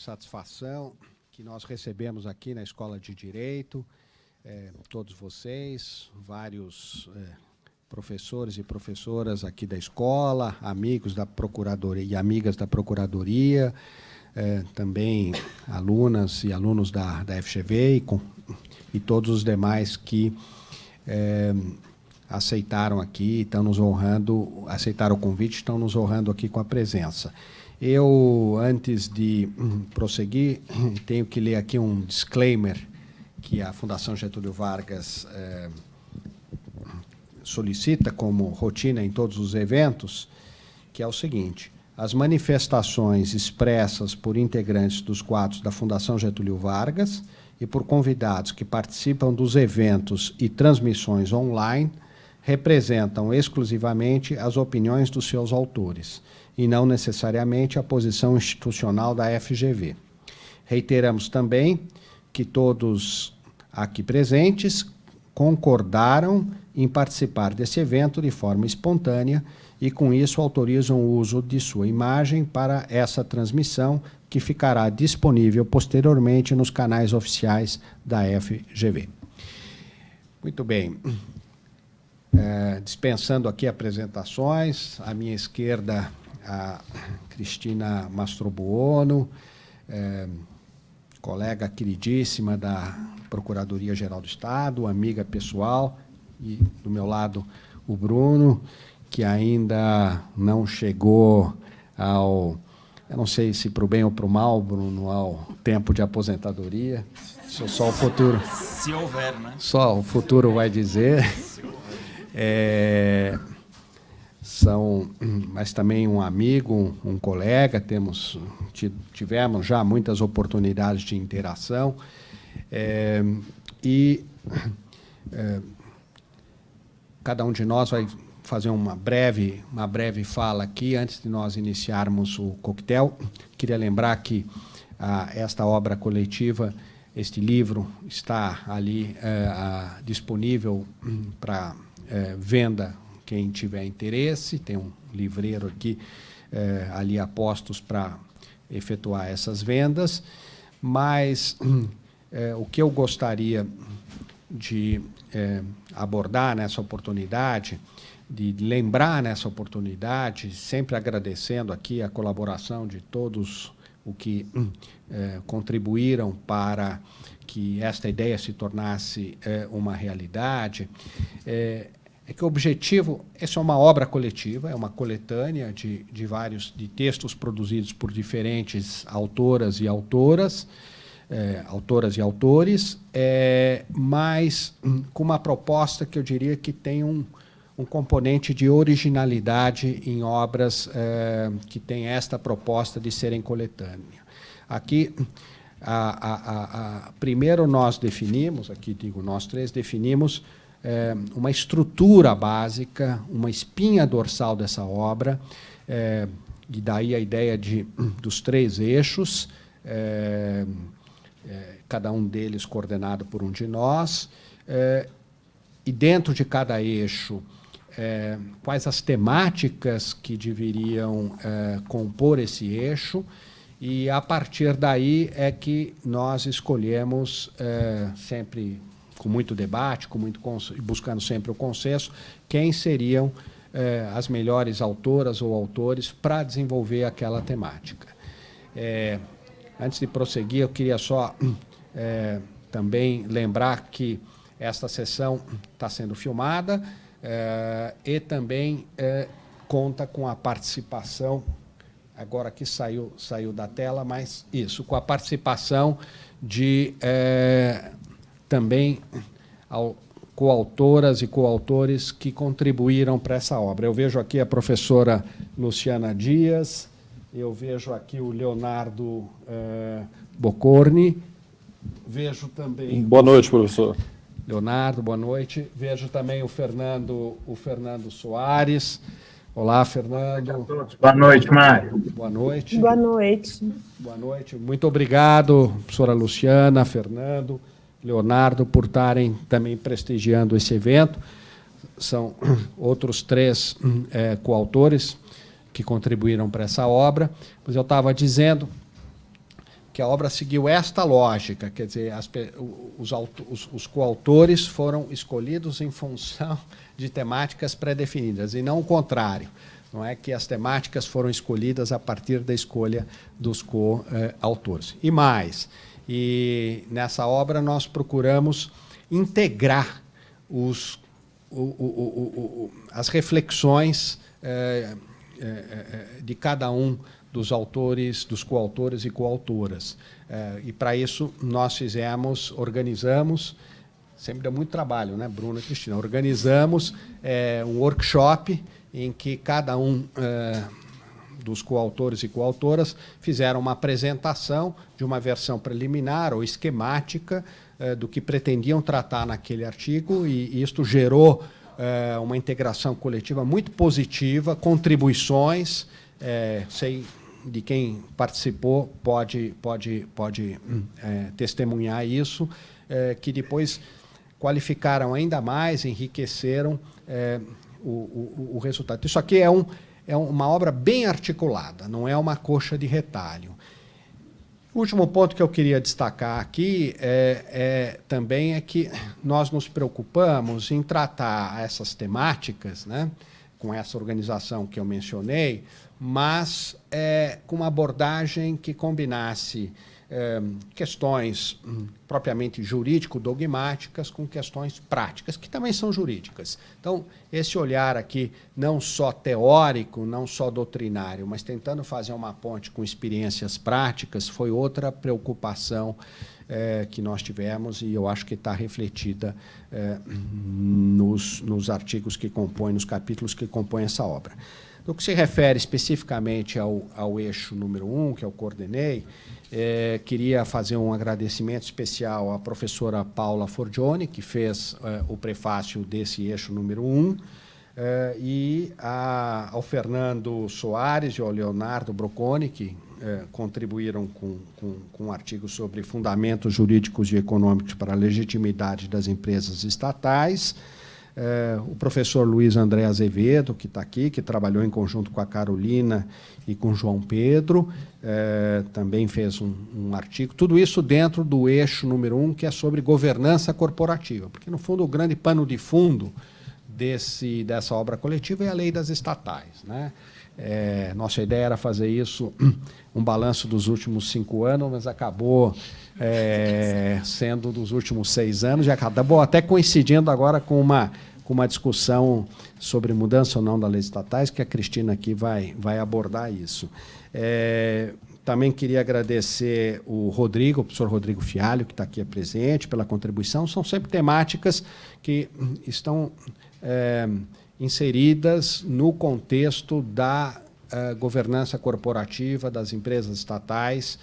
satisfação que nós recebemos aqui na Escola de Direito, todos vocês, vários professores e professoras aqui da escola, amigos da Procuradoria e amigas da Procuradoria, também alunas e alunos da FGV e todos os demais que aceitaram aqui, estão nos honrando, aceitaram o convite, estão nos honrando aqui com a presença. Eu, antes de prosseguir, tenho que ler aqui um disclaimer que a Fundação Getúlio Vargas solicita como rotina em todos os eventos, que é o seguinte: as manifestações expressas por integrantes dos quadros da Fundação Getúlio Vargas e por convidados que participam dos eventos e transmissões online representam exclusivamente as opiniões dos seus autores e não necessariamente a posição institucional da FGV. Reiteramos também que todos aqui presentes concordaram em participar desse evento de forma espontânea e, com isso, autorizam o uso de sua imagem para essa transmissão, que ficará disponível posteriormente nos canais oficiais da FGV. Muito bem. Dispensando aqui apresentações, à minha esquerda, a Cristina Mastrobuono, colega queridíssima da Procuradoria-Geral do Estado, amiga pessoal, e do meu lado o Bruno, que ainda não chegou ao, eu não sei se para o bem ou para o mal, Bruno, ao tempo de aposentadoria. Só o futuro. Se houver, né? Só o futuro vai dizer. Mas também um amigo, um colega, tivemos já muitas oportunidades de interação, cada um de nós vai fazer uma breve fala aqui antes de nós iniciarmos o coquetel. Queria lembrar que esta obra coletiva, este livro, está ali disponível para venda, quem tiver interesse. Tem um livreiro aqui ali a postos para efetuar essas vendas, mas o que eu gostaria de abordar nessa oportunidade, de lembrar nessa oportunidade, sempre agradecendo aqui a colaboração de todos o que contribuíram para que esta ideia se tornasse uma realidade, é que o objetivo, essa é uma obra coletiva, é uma coletânea de textos produzidos por diferentes autoras e autores, mas com uma proposta que eu diria que tem um componente de originalidade em obras que têm esta proposta de serem coletâneas. Aqui, primeiro nós definimos, aqui digo nós três, definimos uma estrutura básica, uma espinha dorsal dessa obra, e daí a ideia dos três eixos, cada um deles coordenado por um de nós, e dentro de cada eixo, quais as temáticas que deveriam compor esse eixo, e a partir daí é que nós escolhemos, sempre com muito debate, buscando sempre o consenso, quem seriam as melhores autoras ou autores para desenvolver aquela temática. Antes de prosseguir, eu queria só também lembrar que esta sessão está sendo filmada e também conta com a participação, agora aqui saiu da tela, mas isso, com a participação de também coautoras e coautores que contribuíram para essa obra. Eu vejo aqui a professora Luciana Dias, eu vejo aqui o Leonardo Bocorni, vejo também... Boa noite, professor. Leonardo, boa noite. Vejo também o Fernando Soares. Olá, Fernando. Boa noite, Mário. Boa noite. Boa noite. Boa noite. Muito obrigado, professora Luciana, Fernando, Leonardo, por estarem também prestigiando esse evento. São outros três coautores que contribuíram para essa obra. Mas eu estava dizendo que a obra seguiu esta lógica, quer dizer, os coautores foram escolhidos em função de temáticas pré-definidas, e não o contrário. Não é que as temáticas foram escolhidas a partir da escolha dos coautores. E mais, nessa obra nós procuramos integrar as reflexões de cada um dos autores, dos coautores e coautoras. E, para isso, nós organizamos, sempre dá muito trabalho, né, Bruno e Cristina? Organizamos um workshop em que cada um dos coautores e coautoras fizeram uma apresentação de uma versão preliminar ou esquemática do que pretendiam tratar naquele artigo, e isto gerou uma integração coletiva muito positiva, contribuições, sei de quem participou pode testemunhar isso, que depois qualificaram ainda mais, enriqueceram o resultado. Isso aqui é uma obra bem articulada, não é uma coxa de retalho. O último ponto que eu queria destacar aqui também é que nós nos preocupamos em tratar essas temáticas, né, com essa organização que eu mencionei, mas com uma abordagem que combinasse questões propriamente jurídico-dogmáticas com questões práticas, que também são jurídicas. Então, esse olhar aqui, não só teórico, não só doutrinário, mas tentando fazer uma ponte com experiências práticas, foi outra preocupação que nós tivemos, e eu acho que está refletida nos artigos que compõem, nos capítulos que compõem essa obra. No que se refere especificamente ao eixo número 1, que eu coordenei, queria fazer um agradecimento especial à professora Paula Forgione, que fez o prefácio desse eixo número 1, e ao Fernando Soares e ao Leonardo Brocconi, que contribuíram com um artigo sobre fundamentos jurídicos e econômicos para a legitimidade das empresas estatais. O professor Luiz André Azevedo, que está aqui, que trabalhou em conjunto com a Carolina e com João Pedro, também fez um artigo. Tudo isso dentro do eixo número 1, que é sobre governança corporativa, porque, no fundo, o grande pano de fundo dessa obra coletiva é a lei das estatais, né? Nossa ideia era fazer isso, um balanço dos últimos 5 anos, mas acabou sendo dos últimos 6 anos, e acabou até coincidindo agora com uma discussão sobre mudança ou não da lei estatais, que a Cristina aqui vai abordar isso. Também queria agradecer o professor Rodrigo Fialho, que está aqui presente, pela contribuição. São sempre temáticas que estão inseridas no contexto da governança corporativa das empresas estatais,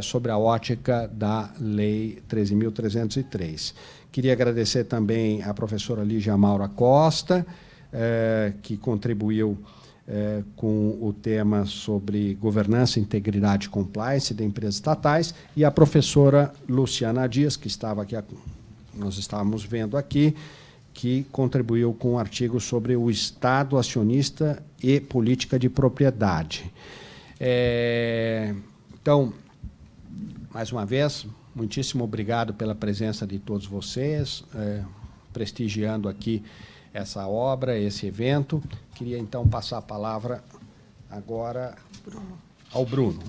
sobre a ótica da Lei 13.303. Queria agradecer também à professora Lígia Maura Costa, que contribuiu com o tema sobre governança, integridade e compliance de empresas estatais, e a professora Luciana Dias, que estava aqui, nós estávamos vendo aqui, que contribuiu com um artigo sobre o Estado acionista e política de propriedade. Então, mais uma vez, muitíssimo obrigado pela presença de todos vocês, prestigiando aqui essa obra, esse evento. Queria, então, passar a palavra agora ao Bruno.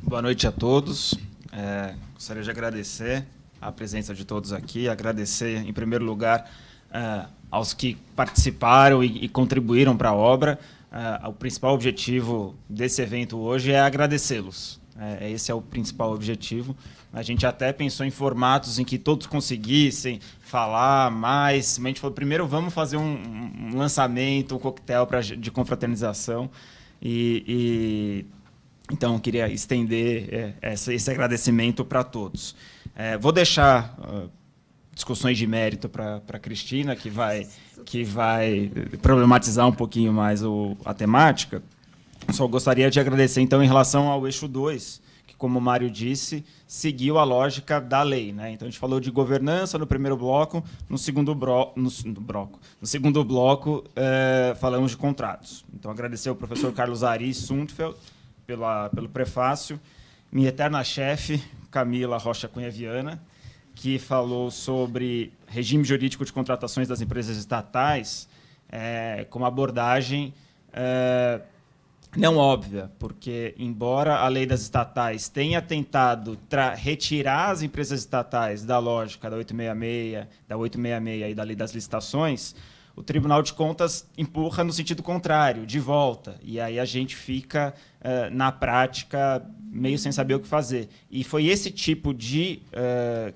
Boa noite a todos. Gostaria de agradecer a presença de todos aqui, agradecer, em primeiro lugar, aos que participaram e contribuíram para a obra. O principal objetivo desse evento hoje é agradecê-los. Esse é o principal objetivo. A gente até pensou em formatos em que todos conseguissem falar mais. A gente falou, primeiro vamos fazer um lançamento, um coquetel de confraternização. Então, eu queria estender esse agradecimento para todos. Vou deixar discussões de mérito para a Cristina, que vai problematizar um pouquinho mais a temática. Só gostaria de agradecer, então, em relação ao eixo 2, que, como o Mário disse, seguiu a lógica da lei, né? Então, a gente falou de governança no primeiro bloco, no segundo bloco falamos de contratos. Então, agradecer ao professor Carlos Ari Sundfeld pelo prefácio, minha eterna chefe, Camila Rocha Cunha Viana, que falou sobre regime jurídico de contratações das empresas estatais, com uma abordagem não óbvia, porque, embora a lei das estatais tenha tentado retirar as empresas estatais da lógica da 866 e da lei das licitações, o Tribunal de Contas empurra no sentido contrário, de volta. E aí a gente fica, na prática, meio sem saber o que fazer. E foi esse tipo de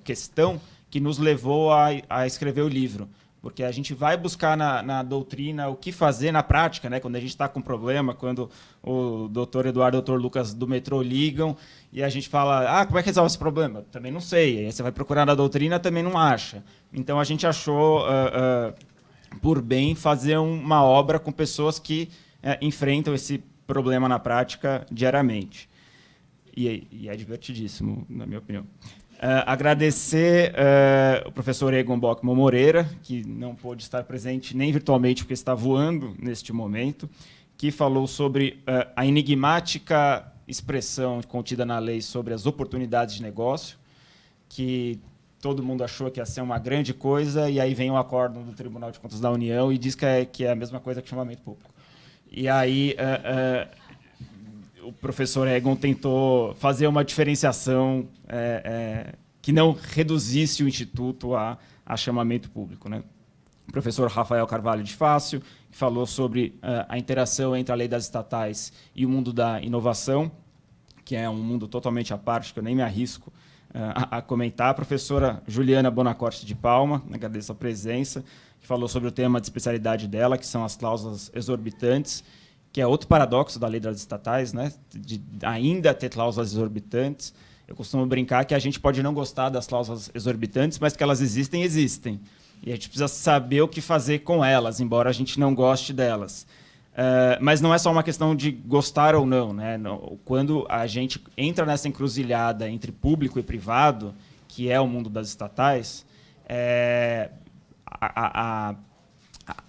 questão que nos levou a escrever o livro. Porque a gente vai buscar na doutrina o que fazer na prática, né? Quando a gente está com problema, quando o doutor Eduardo e o doutor Lucas do metrô ligam e a gente fala, como é que resolve esse problema? Também não sei. Aí você vai procurar na doutrina, também não acha. Então a gente achou por bem fazer uma obra com pessoas que enfrentam esse problema na prática diariamente. E é divertidíssimo, na minha opinião. Agradecer o professor Egon Bockmann Moreira, que não pôde estar presente nem virtualmente, porque está voando neste momento, que falou sobre a enigmática expressão contida na lei sobre as oportunidades de negócio, que todo mundo achou que ia ser uma grande coisa, e aí vem o acórdão do Tribunal de Contas da União e diz que é a mesma coisa que chamamento público. E aí o professor Egon tentou fazer uma diferenciação que não reduzisse o Instituto a chamamento público, né? O professor Rafael Carvalho de Fácio, que falou sobre a interação entre a lei das estatais e o mundo da inovação, que é um mundo totalmente à parte, que eu nem me arrisco a comentar. A professora Juliana Bonacorte de Palma, agradeço a presença, que falou sobre o tema de especialidade dela, que são as cláusulas exorbitantes, que é outro paradoxo da lei das estatais, né? De ainda ter cláusulas exorbitantes. Eu costumo brincar que a gente pode não gostar das cláusulas exorbitantes, mas que elas existem, existem. E a gente precisa saber o que fazer com elas, embora a gente não goste delas. Mas não é só uma questão de gostar ou não, né? Quando a gente entra nessa encruzilhada entre público e privado, que é o mundo das estatais,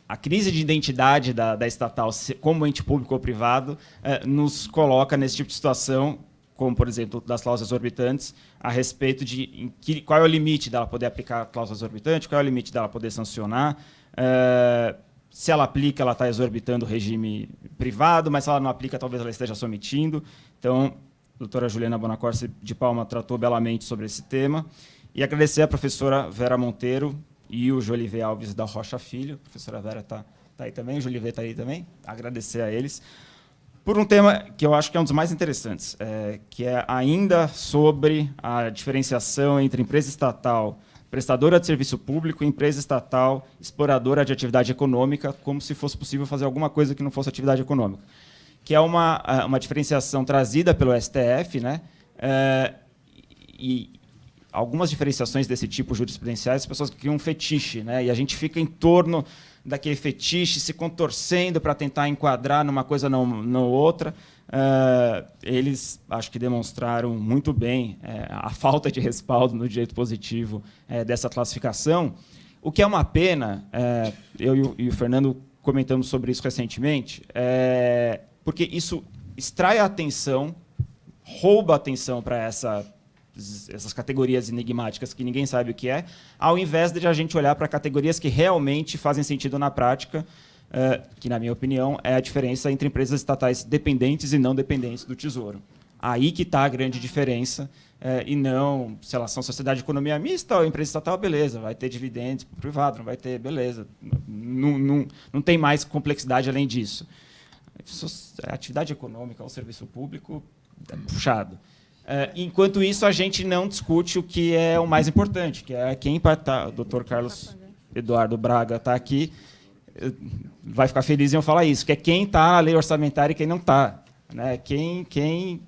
a crise de identidade da estatal, como ente público ou privado, nos coloca nesse tipo de situação, como, por exemplo, das cláusulas exorbitantes, a respeito de qual é o limite dela poder aplicar a cláusula exorbitante, qual é o limite dela poder sancionar. Se ela aplica, ela está exorbitando o regime privado, mas se ela não aplica, talvez ela esteja se omitindo. Então, a doutora Juliana Bonacorte de Palma tratou belamente sobre esse tema. E agradecer à professora Vera Monteiro e o Jolivet Alves da Rocha Filho. A professora Vera está aí também, o Jolivet está aí também. Agradecer a eles por um tema que eu acho que é um dos mais interessantes, que é ainda sobre a diferenciação entre empresa estatal prestadora de serviço público e empresa estatal exploradora de atividade econômica, como se fosse possível fazer alguma coisa que não fosse atividade econômica, que é uma diferenciação trazida pelo STF, né? E algumas diferenciações desse tipo jurisprudenciais, as pessoas criam um fetiche, né? E a gente fica em torno daquele fetiche, se contorcendo para tentar enquadrar numa coisa não outra. Eles, acho que demonstraram muito bem a falta de respaldo no direito positivo dessa classificação, o que é uma pena. Eu e o Fernando comentamos sobre isso recentemente, porque isso extrai a atenção, rouba a atenção para essas categorias enigmáticas que ninguém sabe o que é, ao invés de a gente olhar para categorias que realmente fazem sentido na prática, que, na minha opinião, é a diferença entre empresas estatais dependentes e não dependentes do Tesouro. Aí que está a grande diferença, e não, se elas são sociedade de economia mista ou empresa estatal, beleza, vai ter dividendos para o privado, não vai ter, beleza. Não tem mais complexidade além disso. A atividade econômica ou serviço público é puxado. Enquanto isso, a gente não discute o que é o mais importante, que é quem está. O doutor Carlos Eduardo Braga está aqui, vai ficar feliz em eu falar isso, que é quem está na lei orçamentária e quem não está. Né? Quem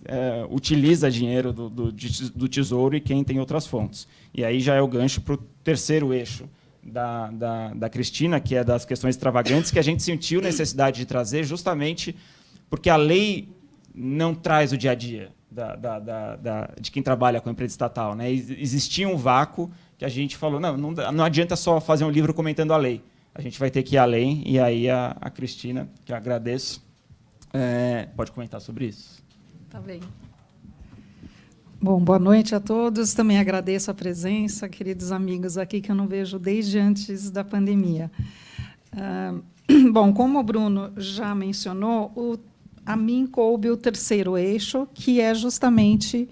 utiliza dinheiro do Tesouro e quem tem outras fontes. E aí já é o gancho para o terceiro eixo da Cristina, que é das questões extravagantes, que a gente sentiu necessidade de trazer justamente porque a lei não traz o dia a dia de quem trabalha com a empresa estatal. Né? Existia um vácuo que a gente falou, não adianta só fazer um livro comentando a lei. A gente vai ter que ir além, e aí a Cristina, que eu agradeço, pode comentar sobre isso. Tá bem. Bom, boa noite a todos. Também agradeço a presença, queridos amigos aqui, que eu não vejo desde antes da pandemia. Bom, como o Bruno já mencionou, a mim coube o terceiro eixo, que é justamente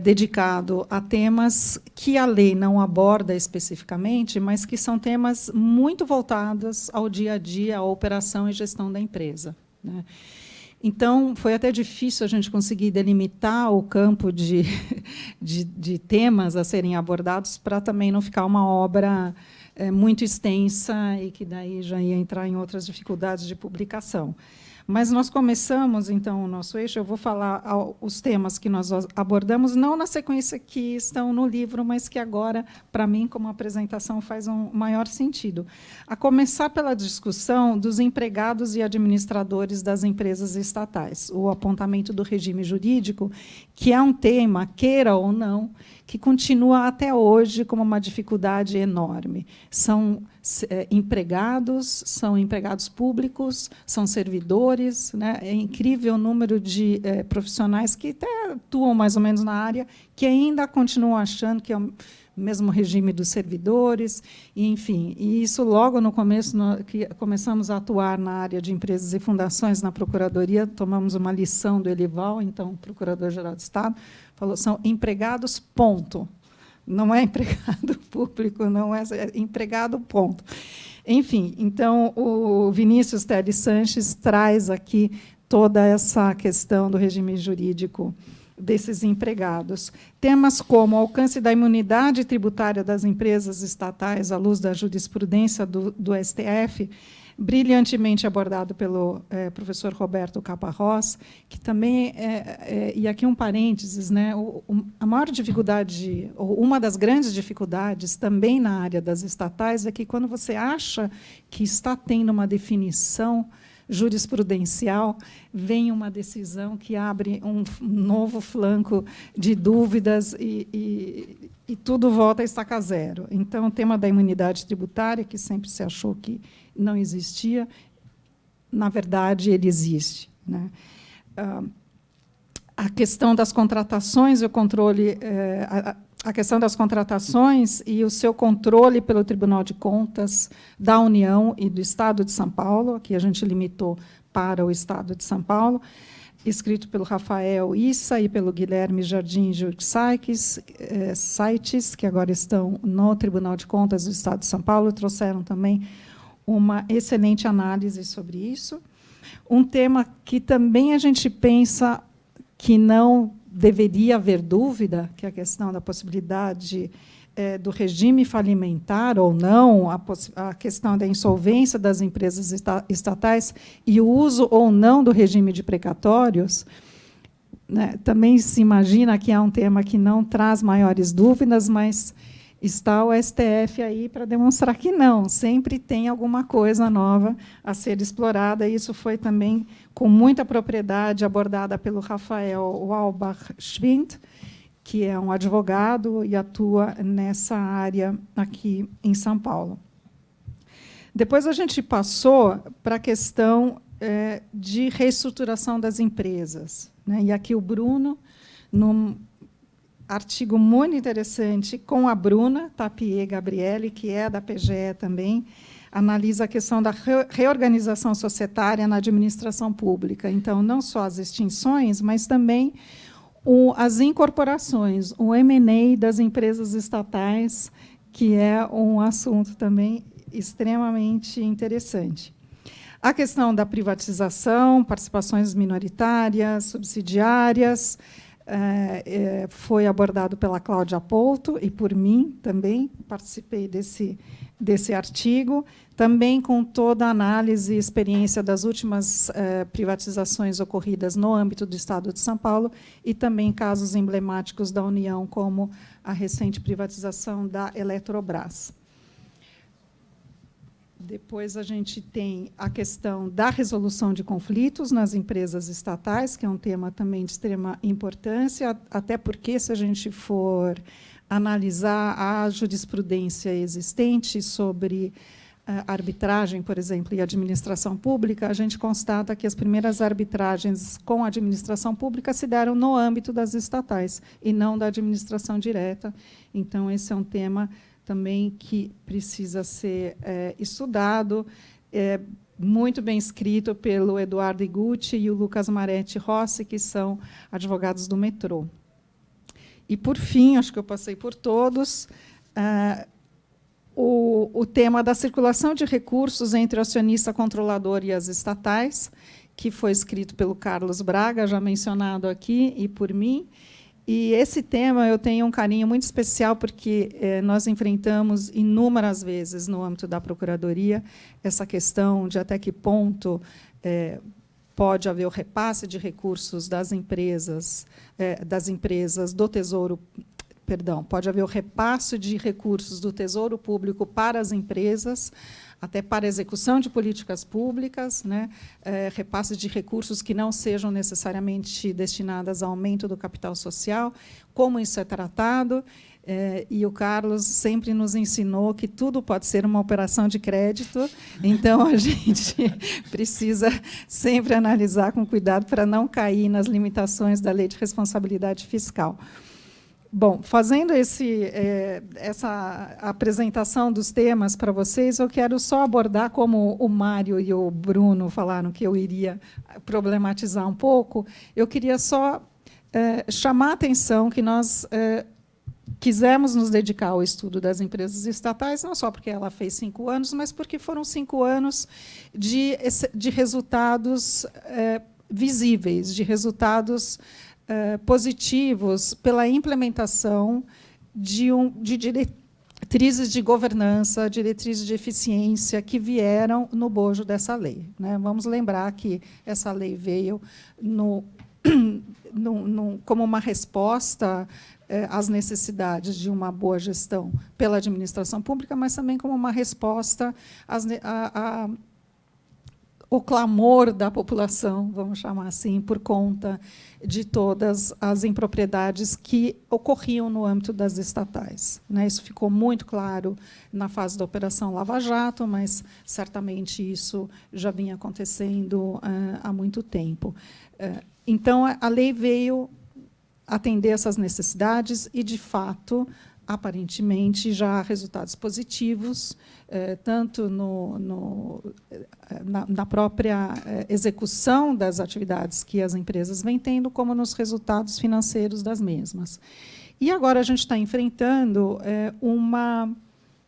dedicado a temas que a lei não aborda especificamente, mas que são temas muito voltados ao dia a dia, à operação e gestão da empresa, né? Então, foi até difícil a gente conseguir delimitar o campo de temas a serem abordados, para também não ficar uma obra muito extensa e que daí já ia entrar em outras dificuldades de publicação. Mas nós começamos, então, o nosso eixo. Eu vou falar os temas que nós abordamos, não na sequência que estão no livro, mas que agora, para mim, como apresentação, faz um maior sentido. A começar pela discussão dos empregados e administradores das empresas estatais, o apontamento do regime jurídico, que é um tema, queira ou não, que continua até hoje como uma dificuldade enorme. São empregados públicos, são servidores, né? É incrível o número de profissionais que até atuam mais ou menos na área, que ainda continuam achando que é o mesmo regime dos servidores, enfim. E isso, logo no começo, que começamos a atuar na área de empresas e fundações na Procuradoria, tomamos uma lição do Elival, então, Procurador-Geral do Estado, falou, são empregados, ponto. Não é empregado público, não é empregado, ponto. Enfim, então, o Vinícius Teles Sanches traz aqui toda essa questão do regime jurídico desses empregados. Temas como o alcance da imunidade tributária das empresas estatais à luz da jurisprudência do STF, brilhantemente abordado pelo professor Roberto Caparrós, que também e aqui um parênteses, né, a maior dificuldade, ou uma das grandes dificuldades também na área das estatais, é que quando você acha que está tendo uma definição jurisprudencial, vem uma decisão que abre um novo flanco de dúvidas e tudo volta a estaca zero. Então, o tema da imunidade tributária, que sempre se achou que não existia, na verdade, ele existe, né? A questão das contratações e o controle, a questão das contratações e o seu controle pelo Tribunal de Contas da União e do Estado de São Paulo, aqui a gente limitou para o Estado de São Paulo, escrito pelo Rafael Issa e pelo Guilherme Jardim Jurgsaites, que agora estão no Tribunal de Contas do Estado de São Paulo, trouxeram também uma excelente análise sobre isso. Um tema que também a gente pensa que não deveria haver dúvida, que é a questão da possibilidade do regime falimentar ou não, a questão da insolvência das empresas estatais e o uso ou não do regime de precatórios, né? Também se imagina que é um tema que não traz maiores dúvidas, mas está o STF aí para demonstrar que não, sempre tem alguma coisa nova a ser explorada, e isso foi também, com muita propriedade, abordada pelo Rafael Walbach-Schwind, que é um advogado e atua nessa área aqui em São Paulo. Depois a gente passou para a questão de reestruturação das empresas, né? E aqui o Bruno, num artigo muito interessante com a Bruna Tapier Gabriele, que é da PGE também, analisa a questão da reorganização societária na administração pública. Então, não só as extinções, mas também as incorporações, o M&A das empresas estatais, que é um assunto também extremamente interessante. A questão da privatização, participações minoritárias, subsidiárias, foi abordado pela Cláudia Pouto e por mim também, participei desse artigo, também com toda a análise e experiência das últimas privatizações ocorridas no âmbito do Estado de São Paulo e também casos emblemáticos da União, como a recente privatização da Eletrobras. Depois a gente tem a questão da resolução de conflitos nas empresas estatais, que é um tema também de extrema importância, até porque, se a gente for analisar a jurisprudência existente sobre arbitragem, por exemplo, e administração pública, a gente constata que as primeiras arbitragens com a administração pública se deram no âmbito das estatais e não da administração direta. Então, esse é um tema também que precisa ser estudado, muito bem escrito pelo Eduardo Iguchi e o Lucas Maretti Rossi, que são advogados do metrô. E, por fim, acho que eu passei por todos, o tema da circulação de recursos entre o acionista controlador e as estatais, que foi escrito pelo Carlos Braga, já mencionado aqui, e por mim. E esse tema eu tenho um carinho muito especial, porque nós enfrentamos inúmeras vezes, no âmbito da Procuradoria, essa questão de até que ponto pode haver o repasse de recursos das empresas do Tesouro. Perdão, pode haver o repasse de recursos do Tesouro Público para as empresas, até para a execução de políticas públicas, né? Repasse de recursos que não sejam necessariamente destinados ao aumento do capital social, como isso é tratado. E o Carlos sempre nos ensinou que tudo pode ser uma operação de crédito, então a gente precisa sempre analisar com cuidado para não cair nas limitações da Lei de Responsabilidade Fiscal. Bom, fazendo essa apresentação dos temas para vocês, eu quero só abordar, como o Mário e o Bruno falaram que eu iria problematizar um pouco, eu queria só chamar a atenção que nós quisemos nos dedicar ao estudo das empresas estatais, não só porque ela fez 5 anos, mas porque foram 5 anos de resultados visíveis, de resultados positivos pela implementação de diretrizes de governança, diretrizes de eficiência que vieram no bojo dessa lei, né? Vamos lembrar que essa lei veio como uma resposta às necessidades de uma boa gestão pela administração pública, mas também como uma resposta o clamor da população, vamos chamar assim, por conta de todas as impropriedades que ocorriam no âmbito das estatais, né? Isso ficou muito claro na fase da Operação Lava Jato, mas certamente isso já vinha acontecendo há muito tempo. Então, a lei veio atender essas necessidades e, de fato, aparentemente, já há resultados positivos, tanto na própria execução das atividades que as empresas vêm tendo, como nos resultados financeiros das mesmas. E agora a gente está enfrentando uma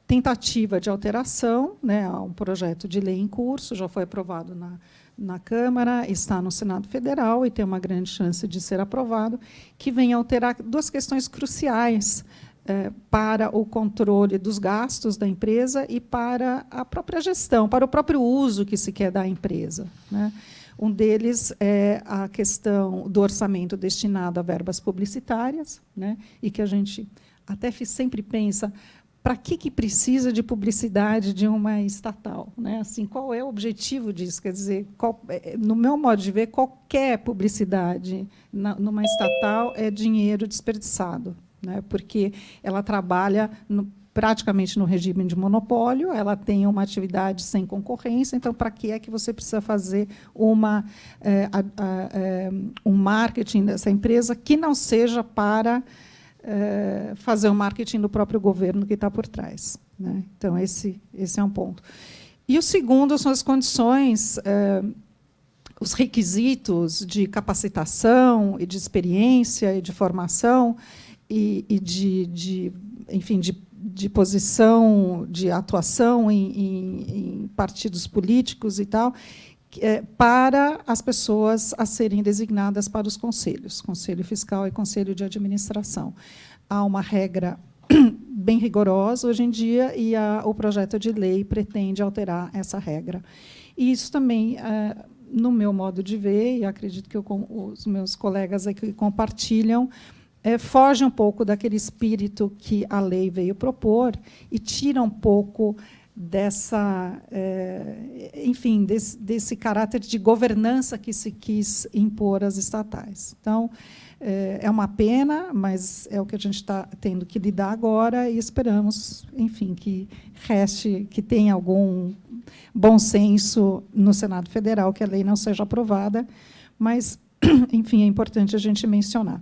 tentativa de alteração, né, a um projeto de lei em curso, já foi aprovado na Câmara, está no Senado Federal e tem uma grande chance de ser aprovado, que vem alterar 2 questões cruciais para o controle dos gastos da empresa e para a própria gestão, para o próprio uso que se quer dar à empresa, né? Um deles é a questão do orçamento destinado a verbas publicitárias, né? E que a gente até sempre pensa, para que precisa de publicidade de uma estatal, né? Assim, qual é o objetivo disso? Quer dizer, no meu modo de ver, qualquer publicidade numa estatal é dinheiro desperdiçado, né? Porque ela trabalha praticamente no regime de monopólio, ela tem uma atividade sem concorrência, então, para que é que você precisa fazer um marketing dessa empresa que não seja para fazer o marketing do próprio governo que está por trás, né? Então, esse é um ponto. E o segundo são as condições, os requisitos de capacitação e de experiência e de formação e enfim, de posição, de atuação em partidos políticos e tal, para as pessoas a serem designadas para os conselhos, Conselho Fiscal e Conselho de Administração. Há uma regra bem rigorosa hoje em dia e o projeto de lei pretende alterar essa regra. E isso também, no meu modo de ver, e acredito que os meus colegas aqui compartilham, foge um pouco daquele espírito que a lei veio propor e tira um pouco enfim, desse caráter de governança que se quis impor às estatais. Então, É uma pena, mas é o que a gente está tendo que lidar agora e esperamos, enfim, que tenha algum bom senso no Senado Federal, que a lei não seja aprovada, mas, enfim, é importante a gente mencionar.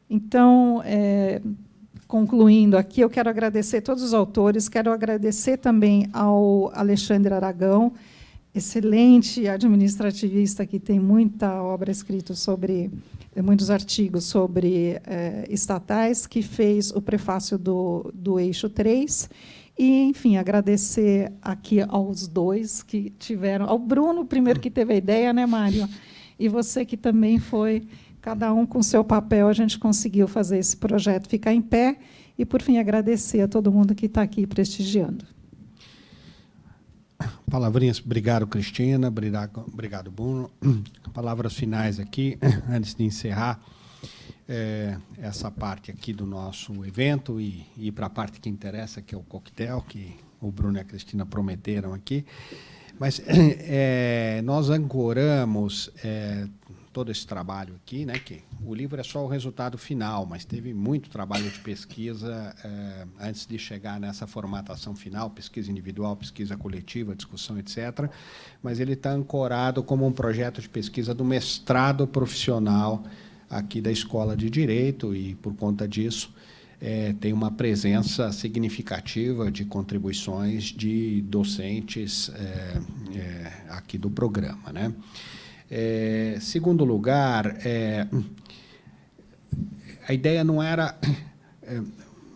Então, concluindo aqui, eu quero agradecer a todos os autores, quero agradecer também ao Alexandre Aragão, excelente administrativista que tem muita obra escrita sobre, muitos artigos sobre estatais, que fez o prefácio do Eixo 3. E, enfim, agradecer aqui aos dois que tiveram, ao Bruno, primeiro que teve a ideia, né, Mário? E você que também foi, cada um com seu papel, a gente conseguiu fazer esse projeto ficar em pé. E, por fim, agradecer a todo mundo que está aqui prestigiando. Palavrinhas, obrigado, Cristina, obrigado, Bruno. Palavras finais aqui, antes de encerrar essa parte aqui do nosso evento e ir para a parte que interessa, que é o coquetel, que o Bruno e a Cristina prometeram aqui. Mas nós ancoramos todo esse trabalho aqui, né, que o livro é só o resultado final, mas teve muito trabalho de pesquisa antes de chegar nessa formatação final, pesquisa individual, pesquisa coletiva, discussão, etc. Mas ele está ancorado como um projeto de pesquisa do mestrado profissional aqui da Escola de Direito e, por conta disso, tem uma presença significativa de contribuições de docentes aqui do programa, né? Segundo lugar, a ideia não era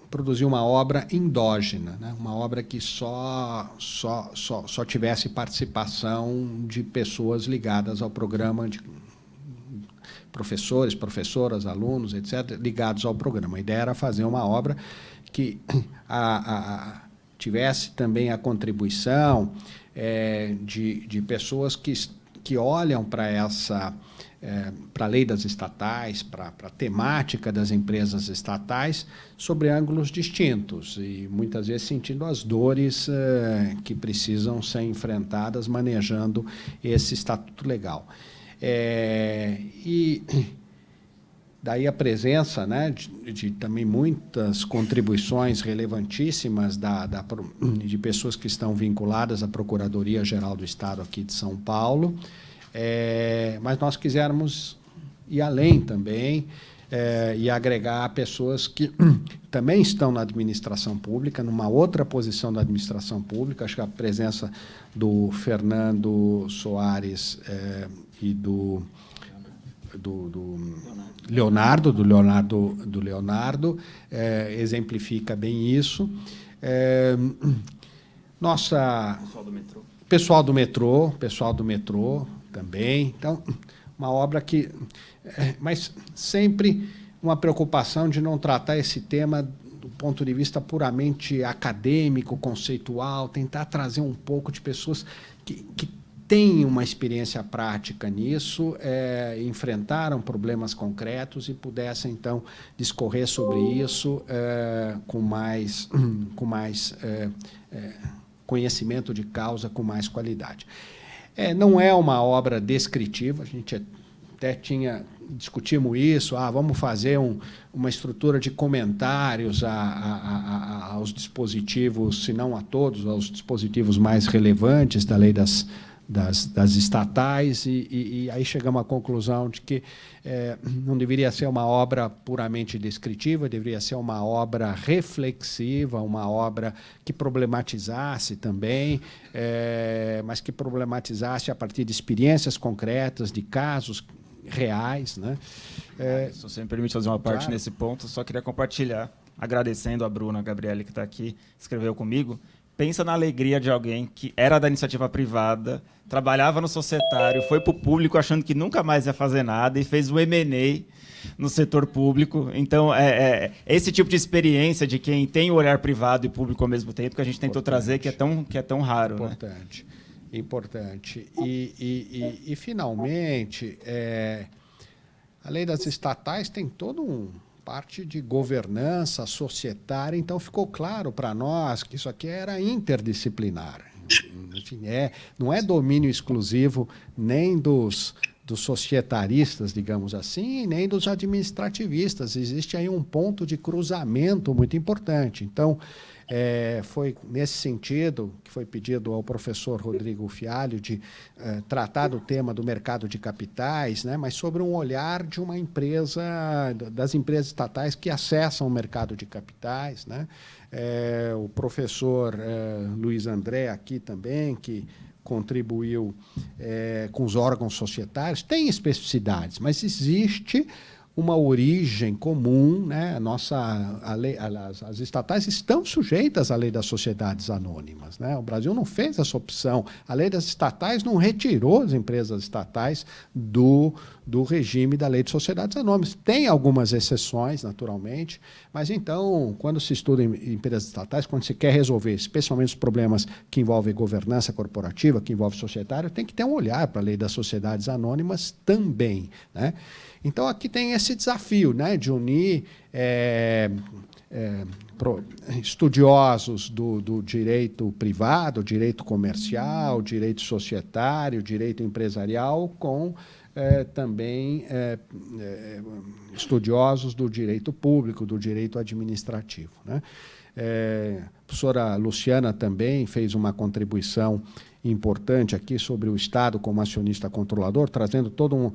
produzir uma obra endógena, né? Uma obra que só tivesse participação de pessoas ligadas ao programa, de professores, professoras, alunos, etc., ligados ao programa. A ideia era fazer uma obra que tivesse também a contribuição de pessoas que olham para para a lei das estatais, para a temática das empresas estatais, sobre ângulos distintos e, muitas vezes, sentindo as dores que precisam ser enfrentadas manejando esse estatuto legal. E daí a presença, né, de também muitas contribuições relevantíssimas de pessoas que estão vinculadas à Procuradoria-Geral do Estado aqui de São Paulo, mas nós quisermos ir além também e agregar pessoas que também estão na administração pública, numa outra posição da administração pública. Acho que a presença do Fernando Soares e do Leonardo exemplifica bem isso. Pessoal do metrô também. Então, uma obra que... mas sempre uma preocupação de não tratar esse tema do ponto de vista puramente acadêmico, conceitual, tentar trazer um pouco de pessoas que têm uma experiência prática nisso, enfrentaram problemas concretos e pudessem, então, discorrer sobre isso com mais conhecimento de causa, com mais qualidade. Não é uma obra descritiva, a gente até discutimos isso, vamos fazer uma estrutura de comentários aos dispositivos, se não a todos, aos dispositivos mais relevantes da lei das estatais, e aí chegamos à conclusão de que não deveria ser uma obra puramente descritiva, deveria ser uma obra reflexiva, uma obra que problematizasse também, mas que problematizasse a partir de experiências concretas, de casos reais, né? Se você me permite fazer uma parte nesse ponto, só queria compartilhar, agradecendo a Bruna, a Gabriele, que está aqui, escreveu comigo. Pensa na alegria de alguém que era da iniciativa privada, trabalhava no societário, foi para o público achando que nunca mais ia fazer nada e fez um M&A no setor público. Então, esse tipo de experiência de quem tem o olhar privado e público ao mesmo tempo que a gente tentou trazer, que é tão raro. Importante. Né? Importante. E finalmente, a lei das estatais tem todo parte de governança societária, então ficou claro para nós que isso aqui era interdisciplinar. Enfim, não é domínio exclusivo nem dos dos societaristas, digamos assim, nem dos administrativistas. Existe aí um ponto de cruzamento muito importante. Então, foi nesse sentido que foi pedido ao professor Rodrigo Fialho de tratar do tema do mercado de capitais, né, mas sobre um olhar de uma empresa, das empresas estatais que acessam o mercado de capitais, né. O professor Luiz André aqui também, que contribuiu com os órgãos societários, tem especificidades, mas existe uma origem comum, né? As estatais estão sujeitas à lei das sociedades anônimas, né? O Brasil não fez essa opção. A lei das estatais não retirou as empresas estatais do regime da lei de sociedades anônimas. Tem algumas exceções, naturalmente, mas então, quando se estuda em empresas estatais, quando se quer resolver, especialmente os problemas que envolvem governança corporativa, que envolvem societário, tem que ter um olhar para a lei das sociedades anônimas também, né? Então, aqui tem esse desafio, né, de unir estudiosos do direito privado, direito comercial, direito societário, direito empresarial, com também estudiosos do direito público, do direito administrativo, né? A professora Luciana também fez uma contribuição importante aqui sobre o Estado como acionista controlador, trazendo todo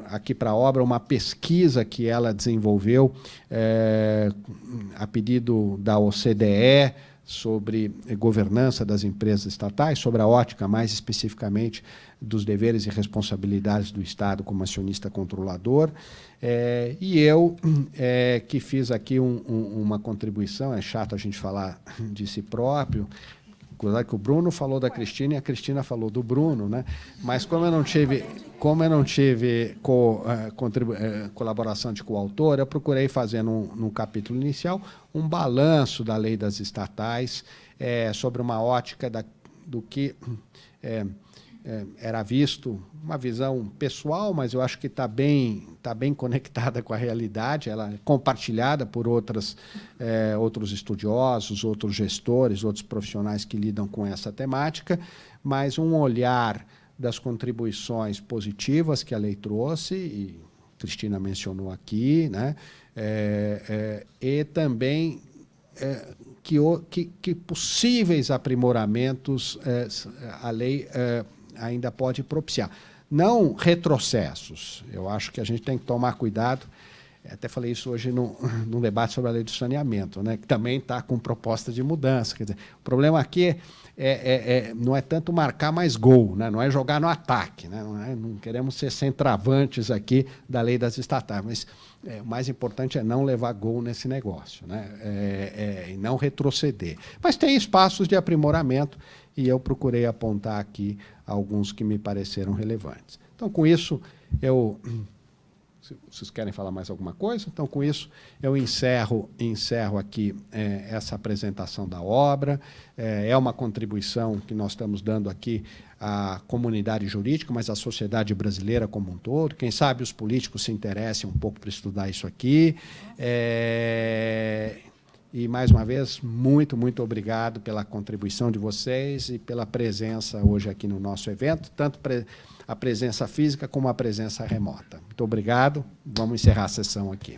aqui para a obra uma pesquisa que ela desenvolveu a pedido da OCDE sobre governança das empresas estatais, sobre a ótica mais especificamente dos deveres e responsabilidades do Estado como acionista controlador. E eu que fiz aqui uma contribuição, é chato a gente falar de si próprio, que o Bruno falou da Cristina e a Cristina falou do Bruno, né? Mas como eu não tive colaboração de coautor, eu procurei fazer num capítulo inicial um balanço da lei das estatais sobre uma ótica do que era visto, uma visão pessoal, mas eu acho que está bem conectada com a realidade, ela é compartilhada por outros estudiosos, outros gestores, outros profissionais que lidam com essa temática, mas um olhar das contribuições positivas que a lei trouxe, e Cristina mencionou aqui, né, e também que possíveis aprimoramentos a lei ainda pode propiciar. Não retrocessos. Eu acho que a gente tem que tomar cuidado. Até falei isso hoje num debate sobre a lei do saneamento, né, que também está com proposta de mudança. Quer dizer, o problema aqui não é tanto marcar mais gol, né, não é jogar no ataque, né, não queremos ser centravantes aqui da lei das estatais, mas o mais importante é não levar gol nesse negócio, né, e não retroceder. Mas tem espaços de aprimoramento e eu procurei apontar aqui alguns que me pareceram relevantes. Então, com isso, vocês querem falar mais alguma coisa? Então, com isso, eu encerro aqui essa apresentação da obra. É uma contribuição que nós estamos dando aqui à comunidade jurídica, mas à sociedade brasileira como um todo. Quem sabe os políticos se interessem um pouco para estudar isso aqui. E, mais uma vez, muito, muito obrigado pela contribuição de vocês e pela presença hoje aqui no nosso evento, tanto a presença física como a presença remota. Muito obrigado. Vamos encerrar a sessão aqui.